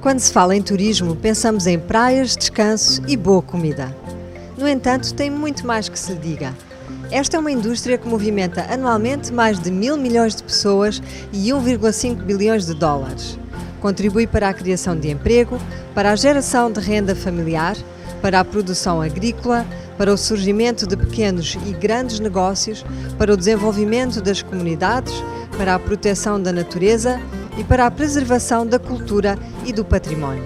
Quando se fala em turismo, pensamos em praias, descanso e boa comida. No entanto, tem muito mais que se diga. Esta é uma indústria que movimenta anualmente mais de 1.000 milhões de pessoas e 1,5 bilhões de dólares. Contribui para a criação de emprego, para a geração de renda familiar, para a produção agrícola, para o surgimento de pequenos e grandes negócios, para o desenvolvimento das comunidades, para a proteção da natureza e para a preservação da cultura e do património.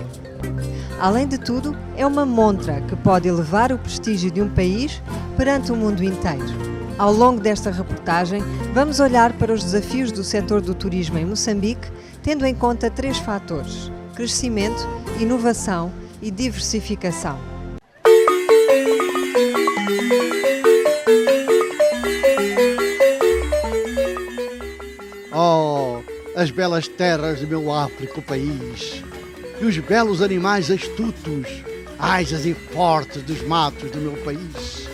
Além de tudo, é uma montra que pode elevar o prestígio de um país perante o mundo inteiro. Ao longo desta reportagem, vamos olhar para os desafios do setor do turismo em Moçambique, tendo em conta 3 fatores: crescimento, inovação e diversificação. Oh, as belas terras do meu África, país, e os belos animais astutos, ágeis e fortes dos matos do meu país,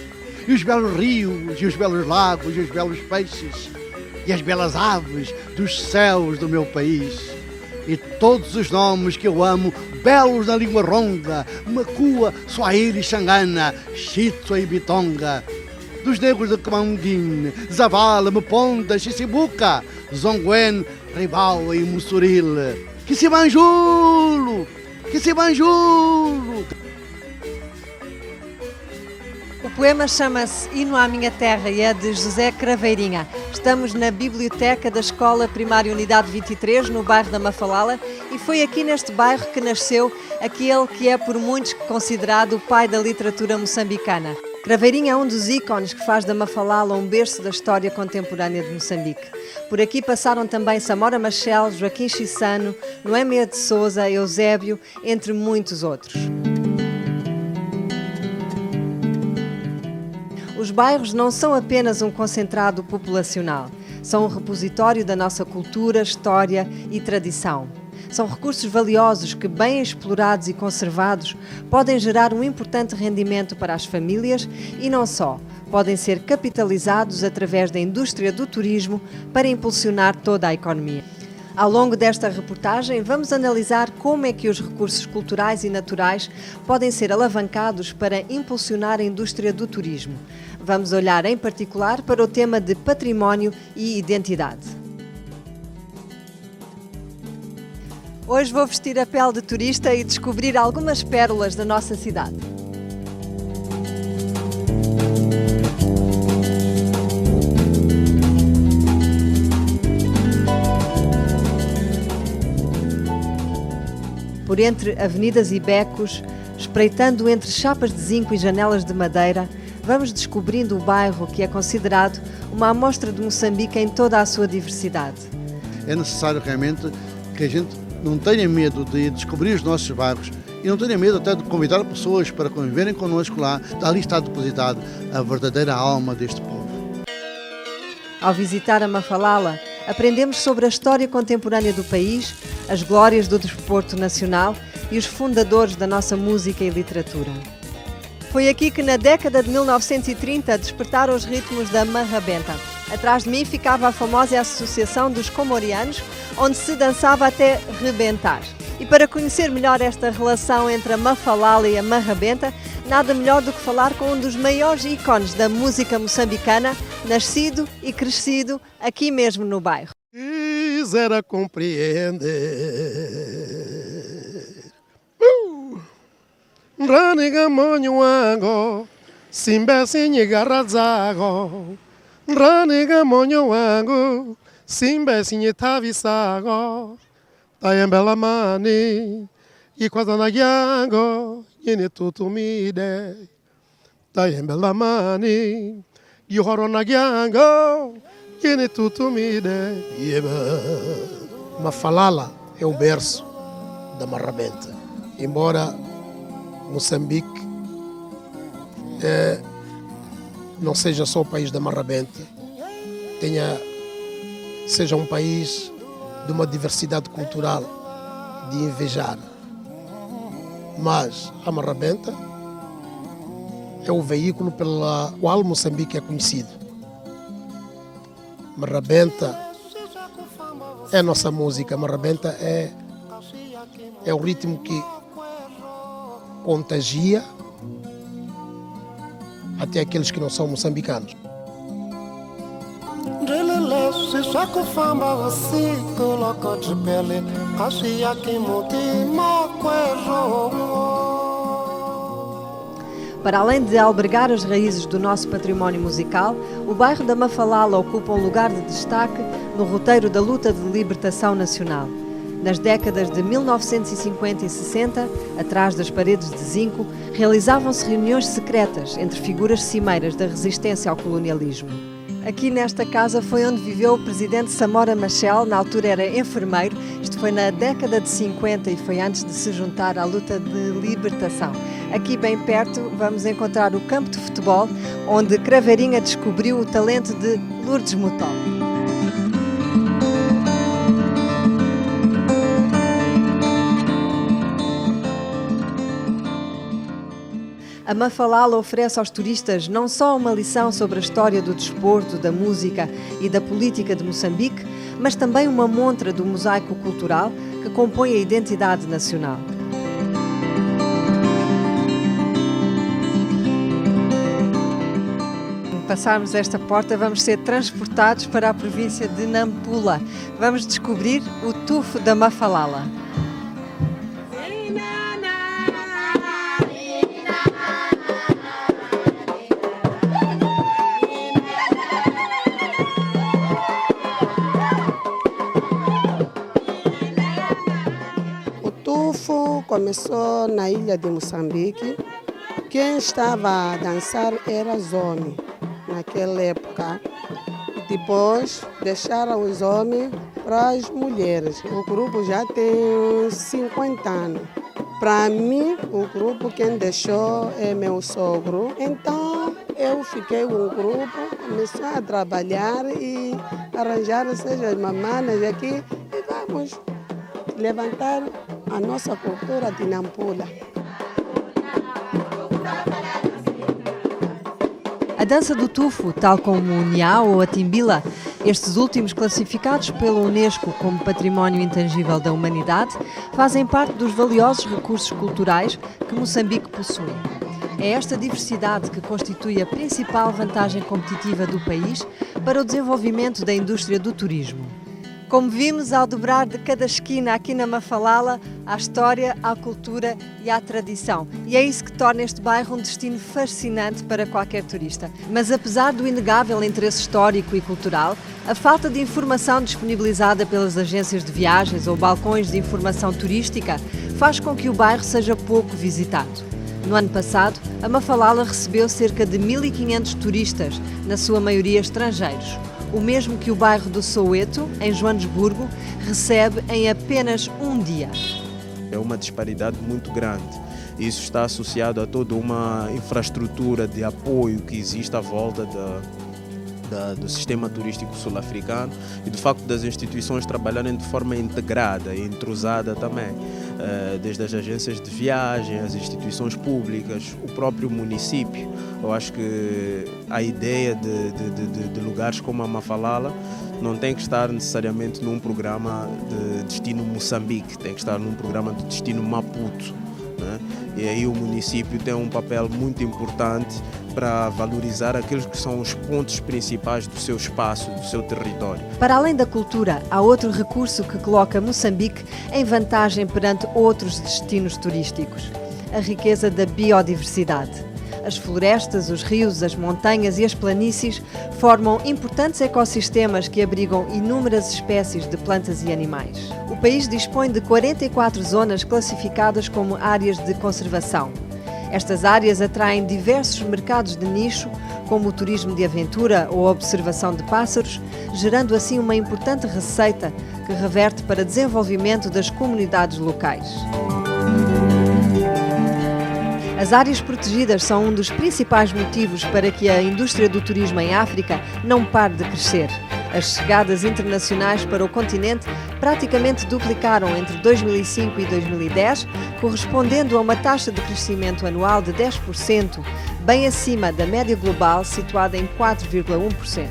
e os belos rios, e os belos lagos, e os belos peixes, e as belas aves dos céus do meu país, e todos os nomes que eu amo, belos na língua ronga, Macua, Swahili, Xangana, Xitsua e Bitonga, dos negros de Camanguine, Zavala, Muponda, Xixibuca, Zonguen, Ribau e Mussuril. Que se banjulo! Que se banjulo! O poema chama-se Hino à Minha Terra e é de José Craveirinha. Estamos na biblioteca da Escola Primária Unidade 23, no bairro da Mafalala, e foi aqui neste bairro que nasceu aquele que é por muitos considerado o pai da literatura moçambicana. Craveirinha é um dos ícones que faz da Mafalala um berço da história contemporânea de Moçambique. Por aqui passaram também Samora Machel, Joaquim Chissano, Noémia de Souza, Eusébio, entre muitos outros. Os bairros não são apenas um concentrado populacional, são um repositório da nossa cultura, história e tradição. São recursos valiosos que, bem explorados e conservados, podem gerar um importante rendimento para as famílias e não só, podem ser capitalizados através da indústria do turismo para impulsionar toda a economia. Ao longo desta reportagem, vamos analisar como é que os recursos culturais e naturais podem ser alavancados para impulsionar a indústria do turismo. Vamos olhar em particular para o tema de património e identidade. Hoje vou vestir a pele de turista e descobrir algumas pérolas da nossa cidade. Por entre avenidas e becos, espreitando entre chapas de zinco e janelas de madeira, vamos descobrindo o bairro que é considerado uma amostra de Moçambique em toda a sua diversidade. É necessário realmente que a gente não tenha medo de descobrir os nossos bairros e não tenha medo até de convidar pessoas para conviverem connosco lá. Ali está depositada a verdadeira alma deste povo. Ao visitar a Mafalala, aprendemos sobre a história contemporânea do país, as glórias do desporto nacional e os fundadores da nossa música e literatura. Foi aqui que, na década de 1930, despertaram os ritmos da marrabenta. Atrás de mim ficava a famosa Associação dos Comorianos, onde se dançava até rebentar. E para conhecer melhor esta relação entre a Mafalala e a marrabenta, nada melhor do que falar com um dos maiores ícones da música moçambicana, nascido e crescido aqui mesmo no bairro. Quisera compreender Raniga monho simbe sinye garrazago Raniga monho simbe sinye tavisago Tayembela mani Ikwazana yango Yene tutumide Tayembela mani Yuhorona yango Yene tutumide Mafalala é o berço da marrabenta. Embora Moçambique não seja só o país da marrabenta, seja um país de uma diversidade cultural de invejar. Mas a marrabenta é o veículo pelo qual Moçambique é conhecido. Marrabenta é a nossa música, marrabenta é É um ritmo que contagia até aqueles que não são moçambicanos. Para além de albergar as raízes do nosso património musical, o bairro da Mafalala ocupa um lugar de destaque no roteiro da luta de libertação nacional. Nas décadas de 1950 e 60, atrás das paredes de zinco, realizavam-se reuniões secretas entre figuras cimeiras da resistência ao colonialismo. Aqui nesta casa foi onde viveu o presidente Samora Machel, na altura era enfermeiro. Isto foi na década de 50 e foi antes de se juntar à luta de libertação. Aqui bem perto vamos encontrar o campo de futebol, onde Craveirinha descobriu o talento de Lourdes Mutol. A Mafalala oferece aos turistas não só uma lição sobre a história do desporto, da música e da política de Moçambique, mas também uma montra do mosaico cultural que compõe a identidade nacional. Ao passarmos esta porta, vamos ser transportados para a província de Nampula. Vamos descobrir o tufo da Mafalala. Começou na ilha de Moçambique. Quem estava a dançar era os homens naquela época. Depois deixaram os homens para as mulheres. O grupo já tem 50 anos. Para mim, o grupo quem deixou é meu sogro. Então eu fiquei com o grupo, comecei a trabalhar e arranjar as mamanas aqui e vamos levantar a nossa cultura de Nampula. A dança do tufo, tal como o Niau ou a Timbila, estes últimos classificados pela Unesco como Património Intangível da Humanidade, fazem parte dos valiosos recursos culturais que Moçambique possui. É esta diversidade que constitui a principal vantagem competitiva do país para o desenvolvimento da indústria do turismo. Como vimos, ao dobrar de cada esquina aqui na Mafalala, há história, há cultura e há tradição. E é isso que torna este bairro um destino fascinante para qualquer turista. Mas apesar do inegável interesse histórico e cultural, a falta de informação disponibilizada pelas agências de viagens ou balcões de informação turística faz com que o bairro seja pouco visitado. No ano passado, a Mafalala recebeu cerca de 1.500 turistas, na sua maioria estrangeiros. O mesmo que o bairro do Soweto, em Joanesburgo, recebe em apenas um dia. É uma disparidade muito grande. Isso está associado a toda uma infraestrutura de apoio que existe à volta do sistema turístico sul-africano e do facto das instituições trabalharem de forma integrada e entrosada também, desde as agências de viagem, as instituições públicas, o próprio município. Eu acho que a ideia de lugares como a Mafalala não tem que estar necessariamente num programa de destino Moçambique, tem que estar num programa de destino Maputo, né? E aí o município tem um papel muito importante para valorizar aqueles que são os pontos principais do seu espaço, do seu território. Para além da cultura, há outro recurso que coloca Moçambique em vantagem perante outros destinos turísticos: a riqueza da biodiversidade. As florestas, os rios, as montanhas e as planícies formam importantes ecossistemas que abrigam inúmeras espécies de plantas e animais. O país dispõe de 44 zonas classificadas como áreas de conservação. Estas áreas atraem diversos mercados de nicho, como o turismo de aventura ou a observação de pássaros, gerando assim uma importante receita que reverte para desenvolvimento das comunidades locais. As áreas protegidas são um dos principais motivos para que a indústria do turismo em África não pare de crescer. As chegadas internacionais para o continente praticamente duplicaram entre 2005 e 2010, correspondendo a uma taxa de crescimento anual de 10%, bem acima da média global, situada em 4,1%.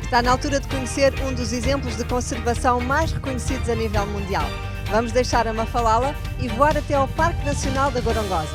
Está na altura de conhecer um dos exemplos de conservação mais reconhecidos a nível mundial. Vamos deixar a Mafalala e voar até ao Parque Nacional da Gorongosa.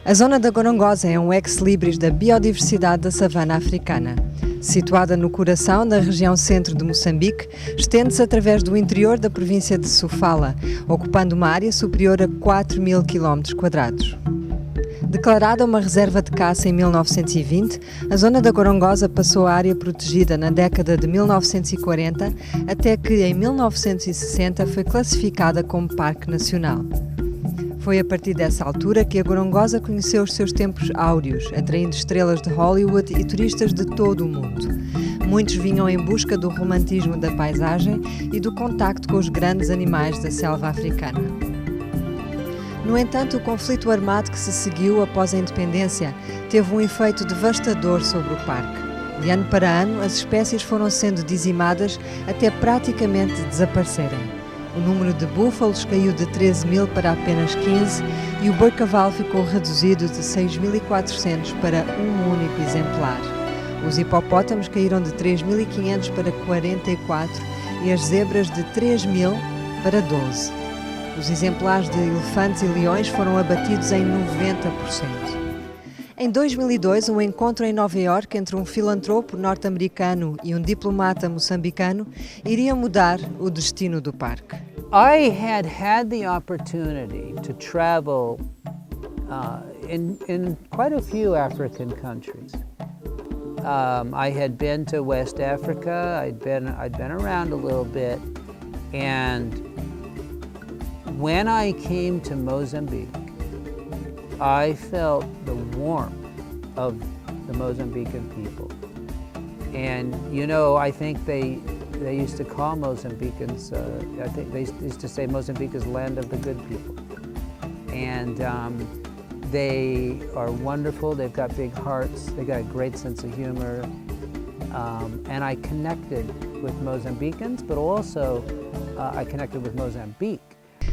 A zona da Gorongosa é um ex-libris da biodiversidade da savana africana. Situada no coração da região centro de Moçambique, estende-se através do interior da província de Sofala, ocupando uma área superior a 4.000 km². Declarada uma reserva de caça em 1920, a zona da Gorongosa passou à área protegida na década de 1940, até que em 1960 foi classificada como Parque Nacional. Foi a partir dessa altura que a Gorongosa conheceu os seus tempos áureos, atraindo estrelas de Hollywood e turistas de todo o mundo. Muitos vinham em busca do romantismo da paisagem e do contacto com os grandes animais da selva africana. No entanto, o conflito armado que se seguiu após a independência teve um efeito devastador sobre o parque. De ano para ano, as espécies foram sendo dizimadas até praticamente desaparecerem. O número de búfalos caiu de 13.000 para apenas 15 e o boi-cavalo ficou reduzido de 6.400 para um único exemplar. Os hipopótamos caíram de 3.500 para 44 e as zebras de 3.000 para 12. Os exemplares de elefantes e leões foram abatidos em 90%. Em 2002, um encontro em Nova Iorque entre um filantropo norte-americano e um diplomata moçambicano iria mudar o destino do parque. I had the opportunity to travel in quite a few African countries. I had been to West Africa. I'd been around a little bit, and when I came to Mozambique, I felt the warmth of the Mozambican people. And you know, I think they used to call Mozambicans, I think they used to say Mozambique is land of the good people. And they are wonderful, they've got big hearts, they've got a great sense of humor. And I connected with Mozambicans, but also I connected with Mozambique.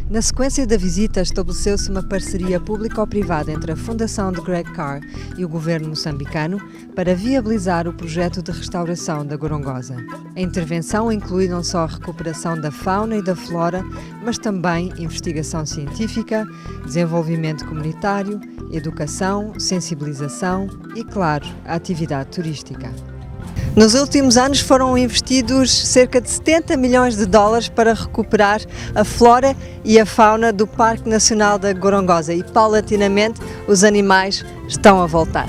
Na sequência da visita, estabeleceu-se uma parceria público-privada entre a Fundação de Greg Carr e o governo moçambicano para viabilizar o projeto de restauração da Gorongosa. A intervenção inclui não só a recuperação da fauna e da flora, mas também investigação científica, desenvolvimento comunitário, educação, sensibilização e, claro, a atividade turística. Nos últimos anos foram investidos cerca de 70 milhões de dólares para recuperar a flora e a fauna do Parque Nacional da Gorongosa e, paulatinamente, os animais estão a voltar.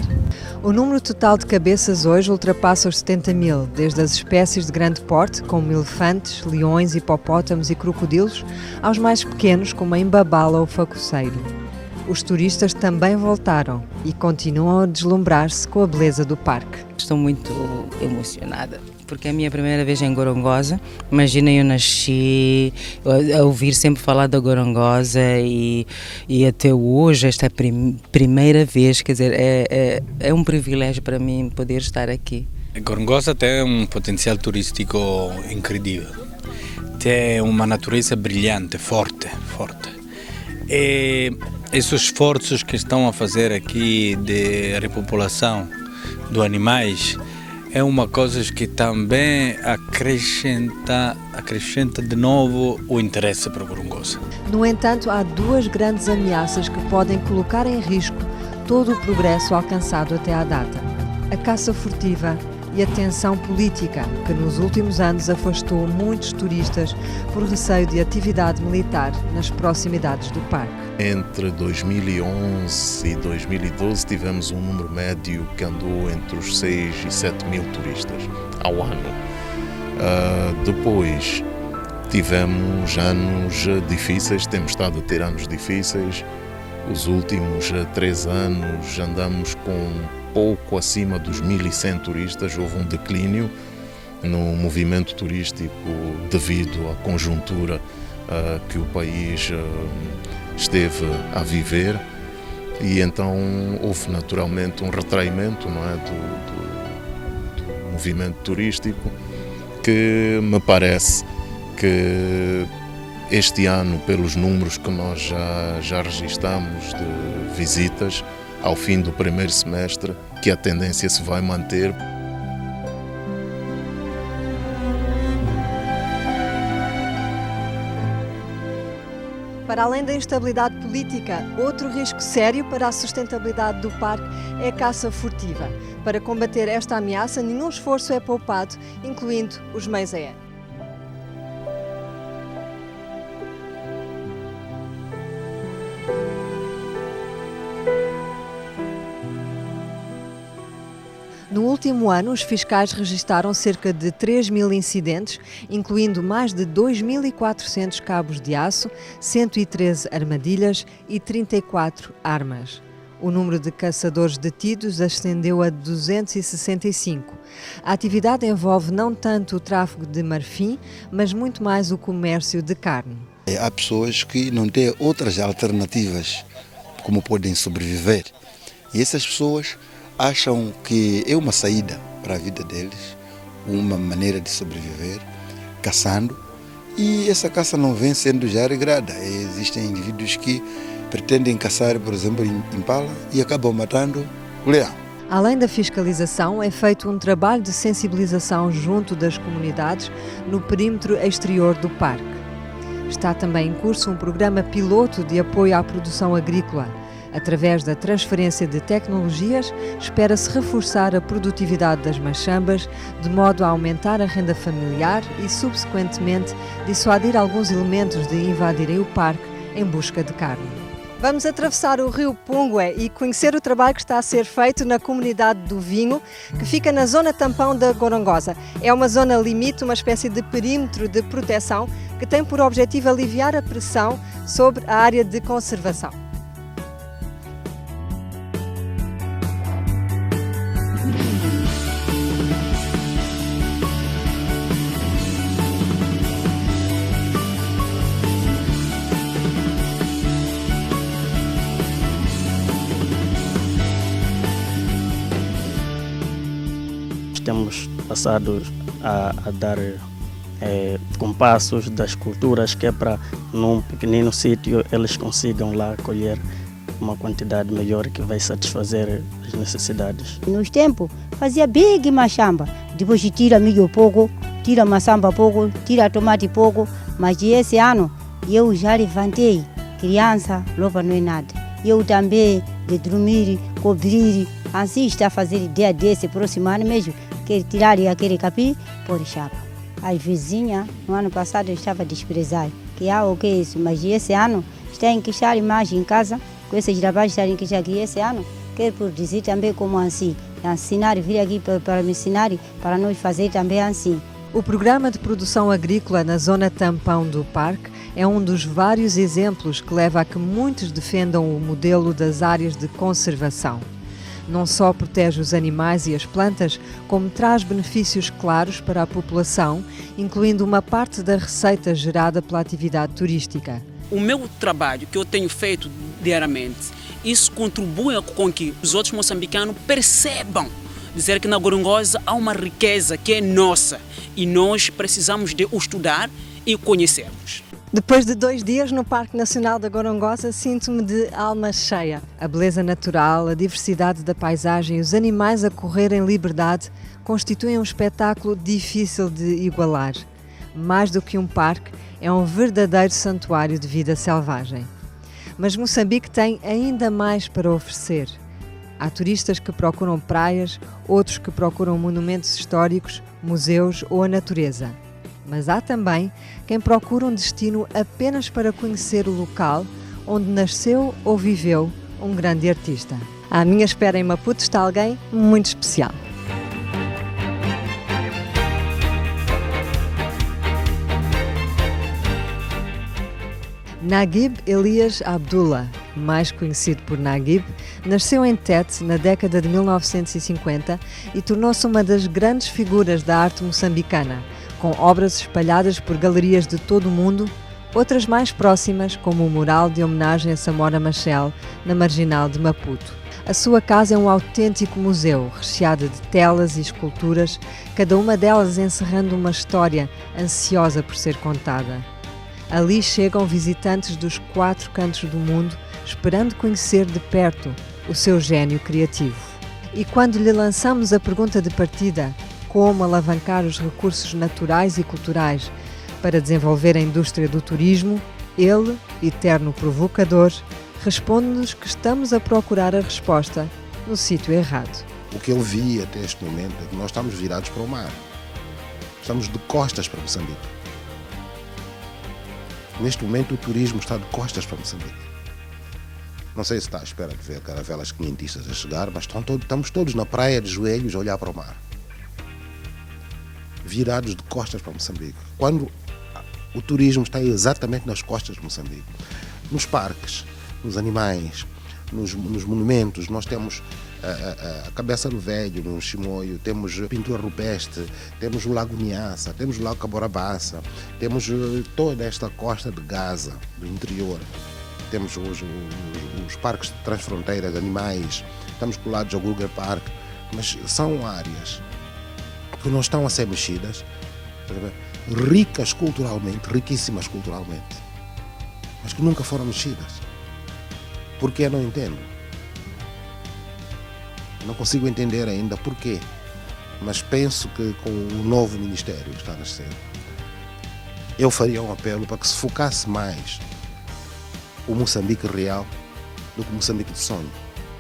O número total de cabeças hoje ultrapassa os 70.000, desde as espécies de grande porte, como elefantes, leões, hipopótamos e crocodilos, aos mais pequenos, como a imbabala ou facoceiro. Os turistas também voltaram e continuam a deslumbrar-se com a beleza do parque. Estou muito emocionada, porque é a minha primeira vez em Gorongosa. Imagina, eu nasci a ouvir sempre falar da Gorongosa e até hoje, esta é a primeira vez, quer dizer, é um privilégio para mim poder estar aqui. A Gorongosa tem um potencial turístico incrível, tem uma natureza brilhante, forte. E esses esforços que estão a fazer aqui de repopulação dos animais é uma coisa que também acrescenta de novo o interesse para a Gorongosa. No entanto, há duas grandes ameaças que podem colocar em risco todo o progresso alcançado até à data: a caça furtiva e a tensão política, que nos últimos anos afastou muitos turistas por receio de atividade militar nas proximidades do parque. Entre 2011 e 2012 tivemos um número médio que andou entre os 6 e 7 mil turistas ao ano. Depois tivemos anos difíceis, temos estado a ter anos difíceis. Os últimos 3 anos andamos com pouco acima dos 1.100 turistas, houve um declínio no movimento turístico devido à conjuntura que o país esteve a viver, e então houve naturalmente um retraimento, não é, do movimento turístico, que me parece que este ano, pelos números que nós já registramos de visitas, ao fim do primeiro semestre, que a tendência se vai manter. Para além da instabilidade política, outro risco sério para a sustentabilidade do parque é a caça furtiva. Para combater esta ameaça, nenhum esforço é poupado, incluindo os meios aéreos. No último ano, os fiscais registaram cerca de 3.000 incidentes, incluindo mais de 2.400 cabos de aço, 113 armadilhas e 34 armas. O número de caçadores detidos ascendeu a 265. A atividade envolve não tanto o tráfico de marfim, mas muito mais o comércio de carne. Há pessoas que não têm outras alternativas como podem sobreviver. E essas pessoas acham que é uma saída para a vida deles, uma maneira de sobreviver, caçando. E essa caça não vem sendo já regrada. Existem indivíduos que pretendem caçar, por exemplo, impala e acabam matando o leão. Além da fiscalização, é feito um trabalho de sensibilização junto das comunidades no perímetro exterior do parque. Está também em curso um programa piloto de apoio à produção agrícola. Através da transferência de tecnologias, espera-se reforçar a produtividade das machambas, de modo a aumentar a renda familiar e, subsequentemente, dissuadir alguns elementos de invadirem o parque em busca de carne. Vamos atravessar o rio Pungue e conhecer o trabalho que está a ser feito na comunidade do Vinho, que fica na zona tampão da Gorongosa. É uma zona limite, uma espécie de perímetro de proteção que tem por objetivo aliviar a pressão sobre a área de conservação. Temos passado a dar compassos das culturas, que é para num pequenino sítio eles consigam lá colher uma quantidade melhor que vai satisfazer as necessidades. Nos tempos fazia big machamba, depois tira milho pouco, tira maçamba pouco, tira tomate pouco, mas esse ano eu já levantei criança, roupa não é nada. Eu também de dormir, cobrir, assim está a fazer ideia desse próximo ano mesmo. Quer tirar aquele capim, pôr chapa. As vizinhas, no ano passado, estavam desprezando. Que o que é isso? Mas esse ano, está em queixar mais em casa, com esses trabalhos estarem em queixar que esse ano, quer por dizer também como assim, ensinar, vir aqui para me ensinar, para nós fazer também assim. O programa de produção agrícola na zona tampão do parque é um dos vários exemplos que leva a que muitos defendam o modelo das áreas de conservação. Não só protege os animais e as plantas, como traz benefícios claros para a população, incluindo uma parte da receita gerada pela atividade turística. O meu trabalho que eu tenho feito diariamente, isso contribui com que os outros moçambicanos percebam dizer que na Gorongosa há uma riqueza que é nossa e nós precisamos de o estudar e conhecermos. Depois de 2 dias no Parque Nacional da Gorongosa, sinto-me de alma cheia. A beleza natural, a diversidade da paisagem e os animais a correr em liberdade constituem um espetáculo difícil de igualar. Mais do que um parque, é um verdadeiro santuário de vida selvagem. Mas Moçambique tem ainda mais para oferecer. Há turistas que procuram praias, outros que procuram monumentos históricos, museus ou a natureza. Mas há também quem procura um destino apenas para conhecer o local onde nasceu ou viveu um grande artista. À minha espera em Maputo está alguém muito especial. Naguib Elias Abdullah, mais conhecido por Naguib, nasceu em Tete na década de 1950 e tornou-se uma das grandes figuras da arte moçambicana, com obras espalhadas por galerias de todo o mundo, outras mais próximas, como o mural de homenagem a Samora Machel, na Marginal de Maputo. A sua casa é um autêntico museu, recheada de telas e esculturas, cada uma delas encerrando uma história ansiosa por ser contada. Ali chegam visitantes dos 4 cantos do mundo, esperando conhecer de perto o seu gênio criativo. E quando lhe lançamos a pergunta de partida, como alavancar os recursos naturais e culturais para desenvolver a indústria do turismo, ele, eterno provocador, responde-nos que estamos a procurar a resposta no sítio errado. O que eu vi até este momento é que nós estamos virados para o mar. Estamos de costas para Moçambique. Neste momento o turismo está de costas para Moçambique. Não sei se está à espera de ver caravelas quinhentistas a chegar, mas estamos todos na praia de joelhos a olhar para o mar. Virados de costas para Moçambique. Quando o turismo está exatamente nas costas de Moçambique. Nos parques, nos animais, nos monumentos, nós temos a Cabeça do Velho, no Chimoio, temos pintura rupestre, temos o Lago Niassa, temos o Lago Caborabaça, temos toda esta costa de Gaza, do interior. Temos os parques de transfronteiras, animais, estamos colados ao Kruger Park, mas são áreas que não estão a ser mexidas, ricas culturalmente, riquíssimas culturalmente, mas que nunca foram mexidas. Porquê? Eu não entendo. Não consigo entender ainda porquê, mas penso que com o novo ministério que está a nascer, eu faria um apelo para que se focasse mais o Moçambique real do que o Moçambique de sonho.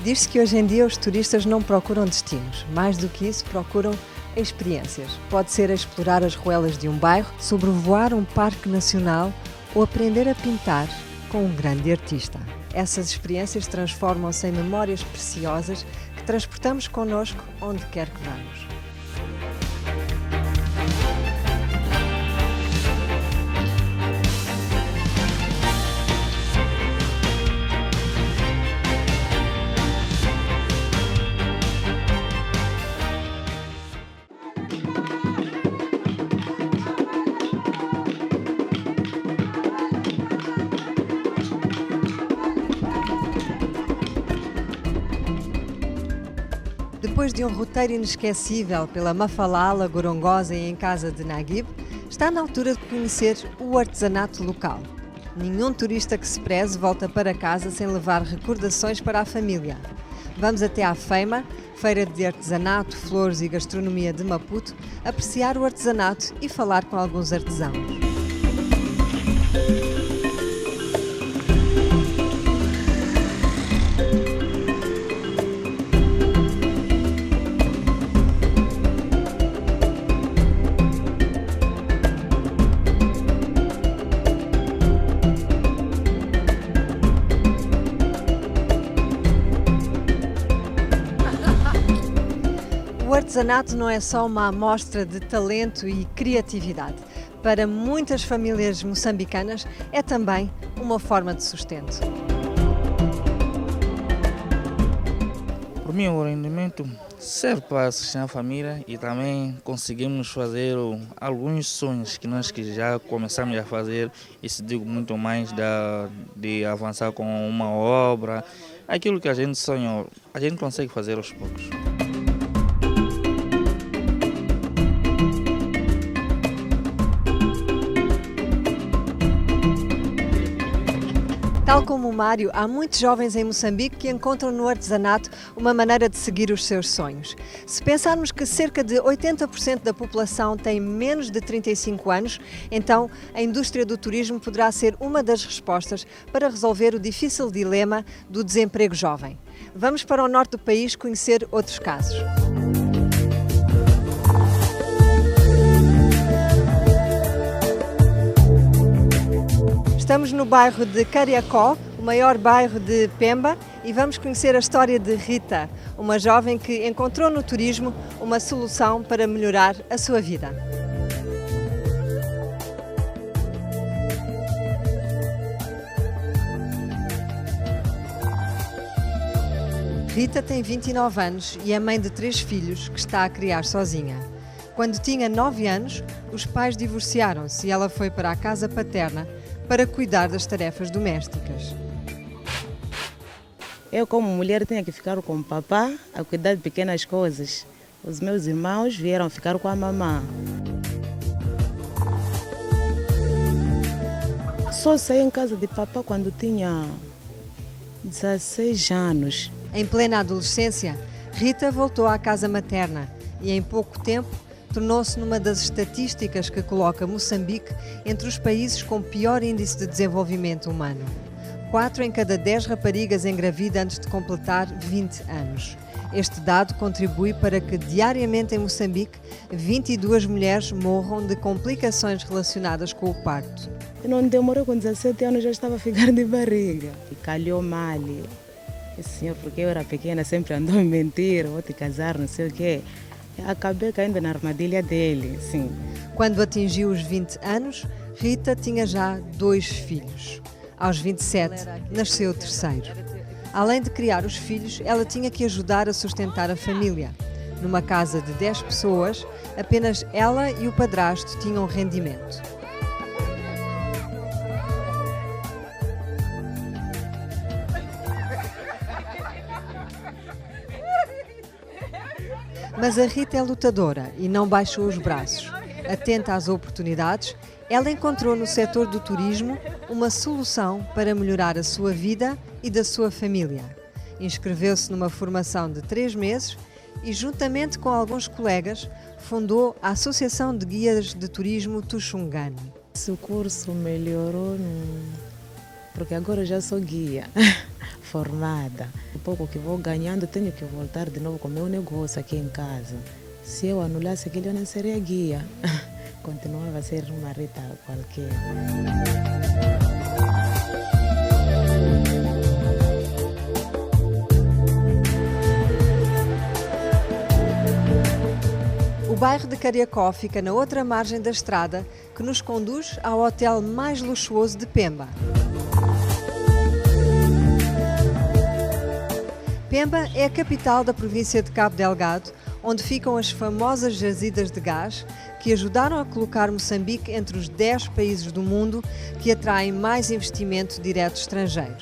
Diz-se que hoje em dia os turistas não procuram destinos, mais do que isso procuram experiências. Pode ser explorar as ruelas de um bairro, sobrevoar um parque nacional ou aprender a pintar com um grande artista. Essas experiências transformam-se em memórias preciosas que transportamos connosco onde quer que vamos. Depois de um roteiro inesquecível pela Mafalala, Gorongosa e em casa de Naguib, está na altura de conhecer o artesanato local. Nenhum turista que se preze volta para casa sem levar recordações para a família. Vamos até à Feima, Feira de Artesanato, Flores e Gastronomia de Maputo, apreciar o artesanato e falar com alguns artesãos. O artesanato não é só uma amostra de talento e criatividade. Para muitas famílias moçambicanas é também uma forma de sustento. Por mim, o rendimento serve para sustentar a família e também conseguimos fazer alguns sonhos que nós já começamos a fazer. Isso digo muito mais de avançar com uma obra. Aquilo que a gente sonhou, a gente consegue fazer aos poucos. Tal como o Mário, há muitos jovens em Moçambique que encontram no artesanato uma maneira de seguir os seus sonhos. Se pensarmos que cerca de 80% da população tem menos de 35 anos, então a indústria do turismo poderá ser uma das respostas para resolver o difícil dilema do desemprego jovem. Vamos para o norte do país conhecer outros casos. Estamos no bairro de Cariacó, o maior bairro de Pemba, e vamos conhecer a história de Rita, uma jovem que encontrou no turismo uma solução para melhorar a sua vida. Rita tem 29 anos e é mãe de 3 filhos que está a criar sozinha. Quando tinha 9 anos, os pais divorciaram-se e ela foi para a casa paterna para cuidar das tarefas domésticas. Eu, como mulher, tinha que ficar com o papá a cuidar de pequenas coisas. Os meus irmãos vieram ficar com a mamã. só saí em casa de papá quando tinha 16 anos. Em plena adolescência, Rita voltou à casa materna e em pouco tempo tornou-se numa das estatísticas que coloca Moçambique entre os países com pior índice de desenvolvimento humano. 4 em cada 10 raparigas engravida antes de completar 20 anos. Este dado contribui para que diariamente em Moçambique 22 mulheres morram de complicações relacionadas com o parto. Eu não demorei, com 17 anos já estava a ficar de barriga. E calhou mal. Esse senhor, porque eu era pequena, sempre andou a mentir, vou te casar, não sei o quê. Acabei caindo na armadilha dele, sim. Quando atingiu os 20 anos, Rita tinha já 2 filhos. Aos 27, nasceu o terceiro. Além de criar os filhos, ela tinha que ajudar a sustentar a família. Numa casa de 10 pessoas, apenas ela e o padrasto tinham rendimento. Mas a Rita é lutadora e não baixou os braços. Atenta às oportunidades, ela encontrou no setor do turismo uma solução para melhorar a sua vida e da sua família. Inscreveu-se numa formação de 3 meses e, juntamente com alguns colegas, fundou a Associação de Guias de Turismo Tuxungano. Esse curso melhorou porque agora eu já sou guia formada. O pouco que vou ganhando, tenho que voltar de novo com o meu negócio aqui em casa. Se eu anulasse aquilo, eu não seria guia. Continuava a ser uma Rita qualquer. O bairro de Cariacó fica na outra margem da estrada, que nos conduz ao hotel mais luxuoso de Pemba. Pemba é a capital da província de Cabo Delgado, onde ficam as famosas jazidas de gás que ajudaram a colocar Moçambique entre os 10 países do mundo que atraem mais investimento direto estrangeiro.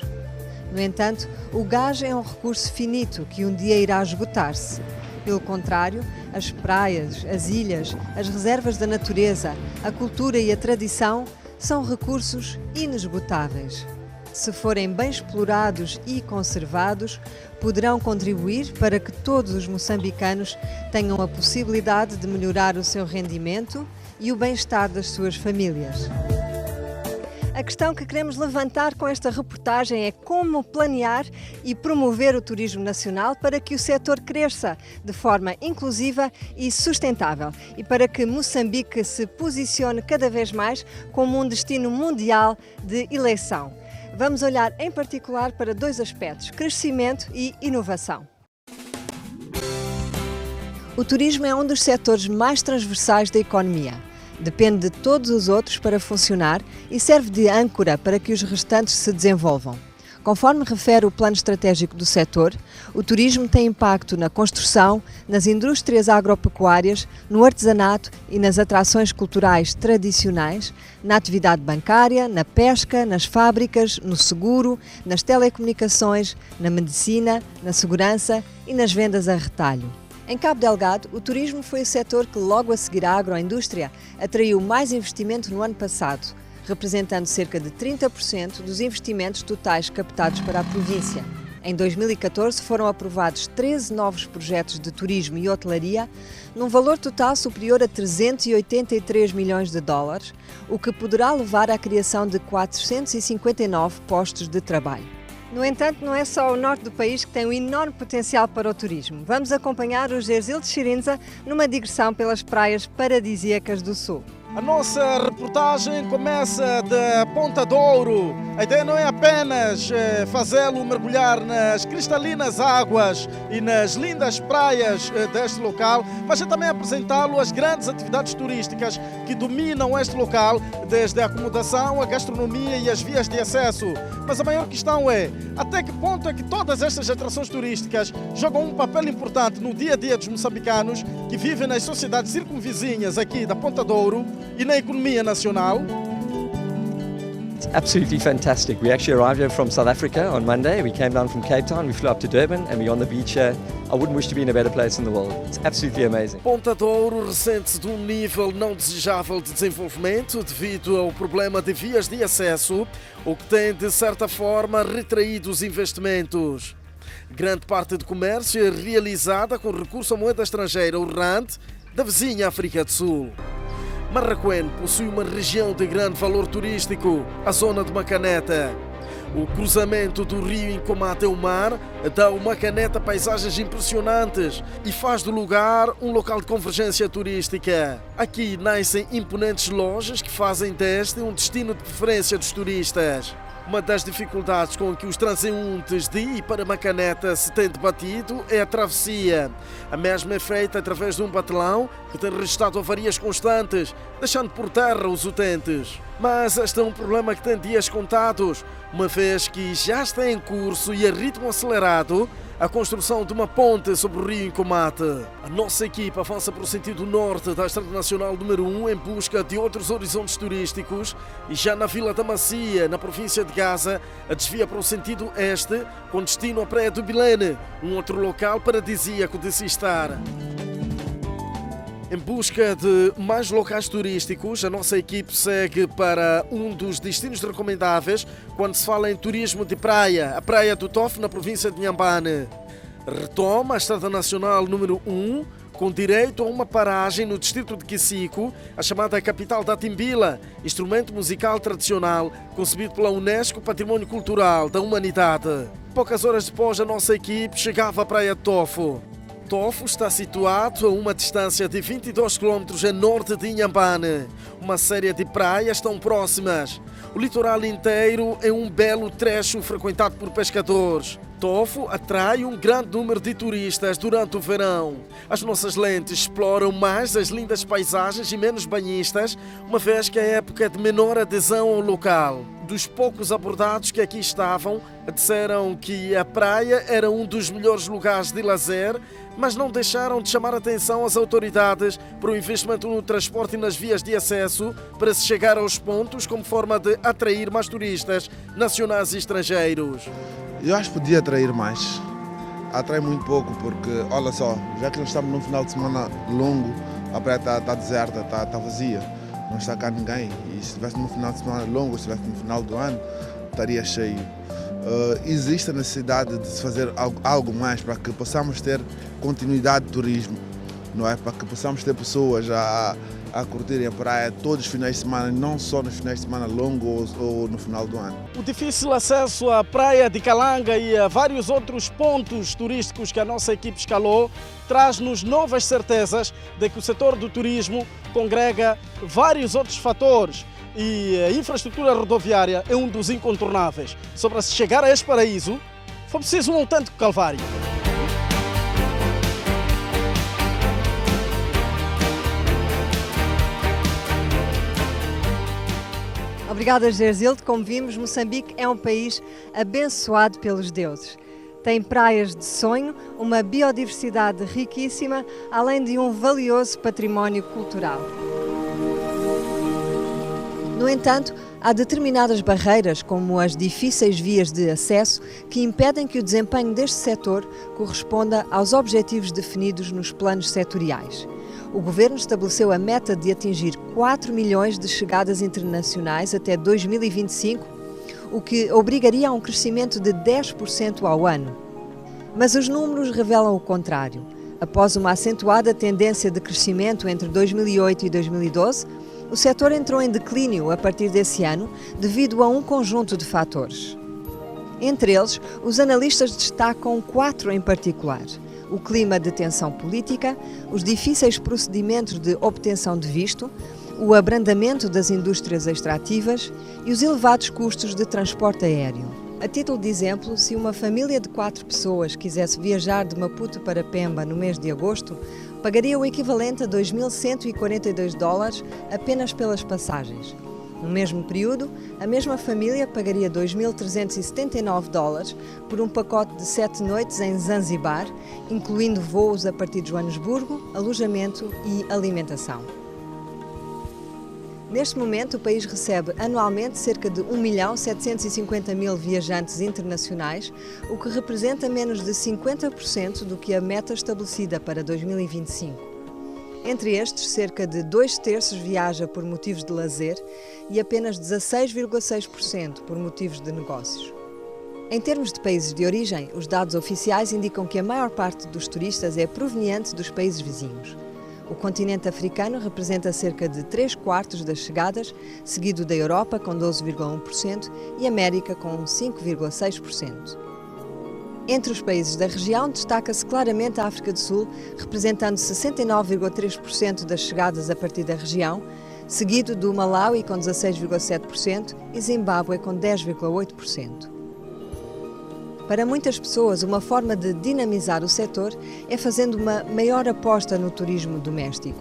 No entanto, o gás é um recurso finito que um dia irá esgotar-se. Pelo contrário, as praias, as ilhas, as reservas da natureza, a cultura e a tradição são recursos inesgotáveis. Se forem bem explorados e conservados, poderão contribuir para que todos os moçambicanos tenham a possibilidade de melhorar o seu rendimento e o bem-estar das suas famílias. A questão que queremos levantar com esta reportagem é como planear e promover o turismo nacional para que o setor cresça de forma inclusiva e sustentável e para que Moçambique se posicione cada vez mais como um destino mundial de eleição. Vamos olhar em particular para 2 aspectos: crescimento e inovação. O turismo é um dos setores mais transversais da economia. Depende de todos os outros para funcionar e serve de âncora para que os restantes se desenvolvam. Conforme refere o plano estratégico do setor, o turismo tem impacto na construção, nas indústrias agropecuárias, no artesanato e nas atrações culturais tradicionais, na atividade bancária, na pesca, nas fábricas, no seguro, nas telecomunicações, na medicina, na segurança e nas vendas a retalho. Em Cabo Delgado, o turismo foi o setor que, logo a seguir à agroindústria, atraiu mais investimento no ano passado, representando cerca de 30% dos investimentos totais captados para a província. Em 2014 foram aprovados 13 novos projetos de turismo e hotelaria, num valor total superior a 383 milhões de dólares, o que poderá levar à criação de 459 postos de trabalho. No entanto, não é só o norte do país que tem um enorme potencial para o turismo. Vamos acompanhar o Gersil de Xirinza numa digressão pelas praias paradisíacas do sul. A nossa reportagem começa da Ponta do Ouro. A ideia não é apenas fazê-lo mergulhar nas cristalinas águas e nas lindas praias deste local, mas é também apresentá-lo às grandes atividades turísticas que dominam este local, desde a acomodação, a gastronomia e as vias de acesso. Mas a maior questão é, até que ponto é que todas estas atrações turísticas jogam um papel importante no dia a dia dos moçambicanos que vivem nas sociedades circunvizinhas aqui da Ponta do Ouro e na economia nacional? It's absolutely fantastic. We actually arrived here from South Africa on Monday. We came down from Cape Town, we flew up to Durban and we're on the beach here I wouldn't wish to be in a better place in the world. It's absolutely amazing. Ponta Douro ressente-se de um nível não desejável de desenvolvimento devido ao problema de vias de acesso, o que tem, de certa forma, retraído os investimentos. Grande parte do comércio é realizada com recurso à moeda estrangeira, o rand, da vizinha África do Sul. Marraquém possui uma região de grande valor turístico, a zona de Macaneta. O cruzamento do rio Incomate ao mar dá ao Macaneta paisagens impressionantes e faz do lugar um local de convergência turística. Aqui nascem imponentes lojas que fazem deste um destino de preferência dos turistas. Uma das dificuldades com que os transeuntes de e para Macaneta se têm debatido é a travessia. A mesma é feita através de um batelão que tem registrado avarias constantes, deixando por terra os utentes. Mas este é um problema que tem dias contados, uma vez que já está em curso e a ritmo acelerado a construção de uma ponte sobre o rio Incomate. A nossa equipa avança para o sentido norte da Estrada Nacional número 1 em busca de outros horizontes turísticos e já na Vila da Macia, na província de Gaza, a desvia para o sentido este com destino à Praia do Bilene, um outro local paradisíaco de se estar. Em busca de mais locais turísticos, a nossa equipe segue para um dos destinos recomendáveis quando se fala em turismo de praia, a Praia do Tof, na província de Inhambane. Retoma a Estrada Nacional número 1, com direito a uma paragem no distrito de Quisico, a chamada capital da Timbila, instrumento musical tradicional concebido pela Unesco Património Cultural da Humanidade. Poucas horas depois, a nossa equipe chegava à Praia de Tofo. Tofo está situado a uma distância de 22 km a norte de Inhambane. Uma série de praias tão próximas. O litoral inteiro é um belo trecho frequentado por pescadores. Tofo atrai um grande número de turistas durante o verão. As nossas lentes exploram mais as lindas paisagens e menos banhistas, uma vez que é a época de menor adesão ao local. Dos poucos abordados que aqui estavam, disseram que a praia era um dos melhores lugares de lazer, mas não deixaram de chamar a atenção às autoridades para o investimento no transporte e nas vias de acesso para se chegar aos pontos como forma de atrair mais turistas nacionais e estrangeiros. Eu acho que podia atrair mais. Atrai muito pouco porque, olha só, já que nós estamos num final de semana longo, a praia está deserta, está vazia, não está cá ninguém. E se estivesse num final de semana longo, se estivesse no final do ano, estaria cheio. Existe a necessidade de se fazer algo mais para que possamos ter continuidade de turismo, não é? Para que possamos ter pessoas a curtirem a praia todos os finais de semana, não só nos finais de semana longos ou no final do ano. O difícil acesso à praia de Calanga e a vários outros pontos turísticos que a nossa equipe escalou traz-nos novas certezas de que o setor do turismo congrega vários outros fatores e a infraestrutura rodoviária é um dos incontornáveis. Só para se chegar a este paraíso, foi preciso um autêntico calvário. Obrigada, Gerzilde. Como vimos, Moçambique é um país abençoado pelos deuses. Tem praias de sonho, uma biodiversidade riquíssima, além de um valioso património cultural. No entanto, há determinadas barreiras, como as difíceis vias de acesso, que impedem que o desempenho deste setor corresponda aos objetivos definidos nos planos setoriais. O Governo estabeleceu a meta de atingir 4 milhões de chegadas internacionais até 2025, o que obrigaria a um crescimento de 10% ao ano. Mas os números revelam o contrário. Após uma acentuada tendência de crescimento entre 2008 e 2012, o setor entrou em declínio a partir desse ano devido a um conjunto de fatores. Entre eles, os analistas destacam 4 em particular: o clima de tensão política, os difíceis procedimentos de obtenção de visto, o abrandamento das indústrias extrativas e os elevados custos de transporte aéreo. A título de exemplo, se uma família de 4 pessoas quisesse viajar de Maputo para Pemba no mês de agosto, pagaria o equivalente a $2.142 apenas pelas passagens. No mesmo período, a mesma família pagaria $2.379 por um pacote de 7 noites em Zanzibar, incluindo voos a partir de Joanesburgo, alojamento e alimentação. Neste momento, o país recebe anualmente cerca de 1.750.000 viajantes internacionais, o que representa menos de 50% do que a meta estabelecida para 2025. Entre estes, cerca de 2/3 viaja por motivos de lazer e apenas 16,6% por motivos de negócios. Em termos de países de origem, os dados oficiais indicam que a maior parte dos turistas é proveniente dos países vizinhos. O continente africano representa cerca de 3/4 das chegadas, seguido da Europa com 12,1% e América com 5,6%. Entre os países da região, destaca-se claramente a África do Sul, representando 69,3% das chegadas a partir da região, seguido do Malawi com 16,7% e Zimbábue com 10,8%. Para muitas pessoas, uma forma de dinamizar o setor é fazendo uma maior aposta no turismo doméstico.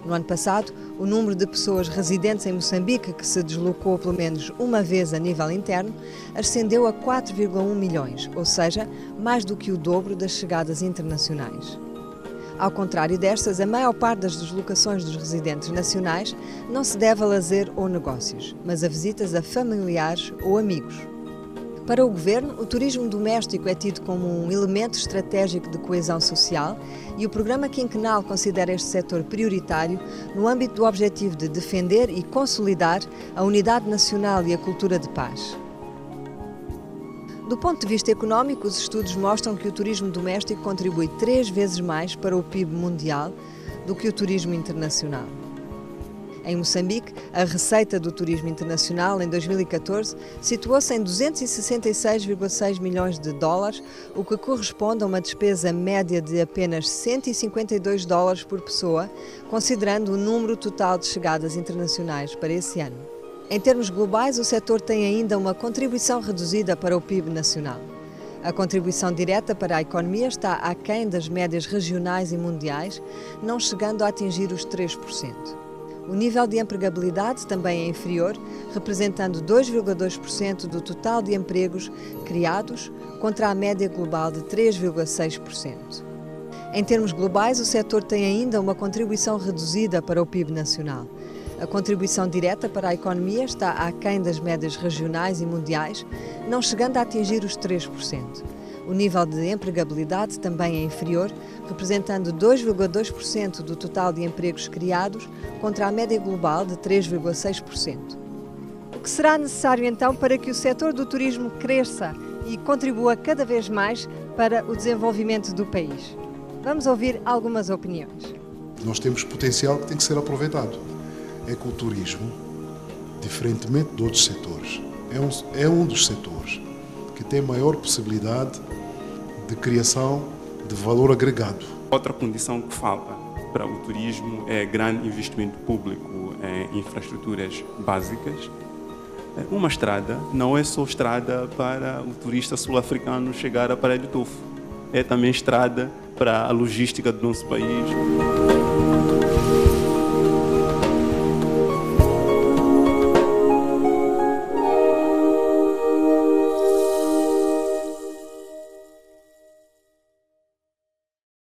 No ano passado, o número de pessoas residentes em Moçambique que se deslocou pelo menos uma vez a nível interno ascendeu a 4,1 milhões, ou seja, mais do que o dobro das chegadas internacionais. Ao contrário destas, a maior parte das deslocações dos residentes nacionais não se deve a lazer ou negócios, mas a visitas a familiares ou amigos. Para o Governo, o turismo doméstico é tido como um elemento estratégico de coesão social e o programa quinquenal considera este setor prioritário no âmbito do objetivo de defender e consolidar a unidade nacional e a cultura de paz. Do ponto de vista económico, os estudos mostram que o turismo doméstico contribui 3 vezes mais para o PIB mundial do que o turismo internacional. Em Moçambique, a receita do turismo internacional em 2014 situou-se em 266,6 milhões de dólares, o que corresponde a uma despesa média de apenas 152 dólares por pessoa, considerando o número total de chegadas internacionais para esse ano. Em termos globais, o setor tem ainda uma contribuição reduzida para o PIB nacional. A contribuição direta para a economia está aquém das médias regionais e mundiais, não chegando a atingir os 3%. O nível de empregabilidade também é inferior, representando 2,2% do total de empregos criados contra a média global de 3,6%. Em termos globais, o setor tem ainda uma contribuição reduzida para o PIB nacional. A contribuição direta para a economia está aquém das médias regionais e mundiais, não chegando a atingir os 3%. O nível de empregabilidade também é inferior, representando 2,2% do total de empregos criados contra a média global de 3,6%. O que será necessário então para que o setor do turismo cresça e contribua cada vez mais para o desenvolvimento do país? Vamos ouvir algumas opiniões. Nós temos potencial que tem que ser aproveitado. É que o turismo, diferentemente de outros setores, é um dos setores que tem maior possibilidade de criação de valor agregado. Outra condição que falta para o turismo é grande investimento público em infraestruturas básicas. Uma estrada não é só estrada para o turista sul-africano chegar à Praia do Tofo, é também estrada para a logística do nosso país.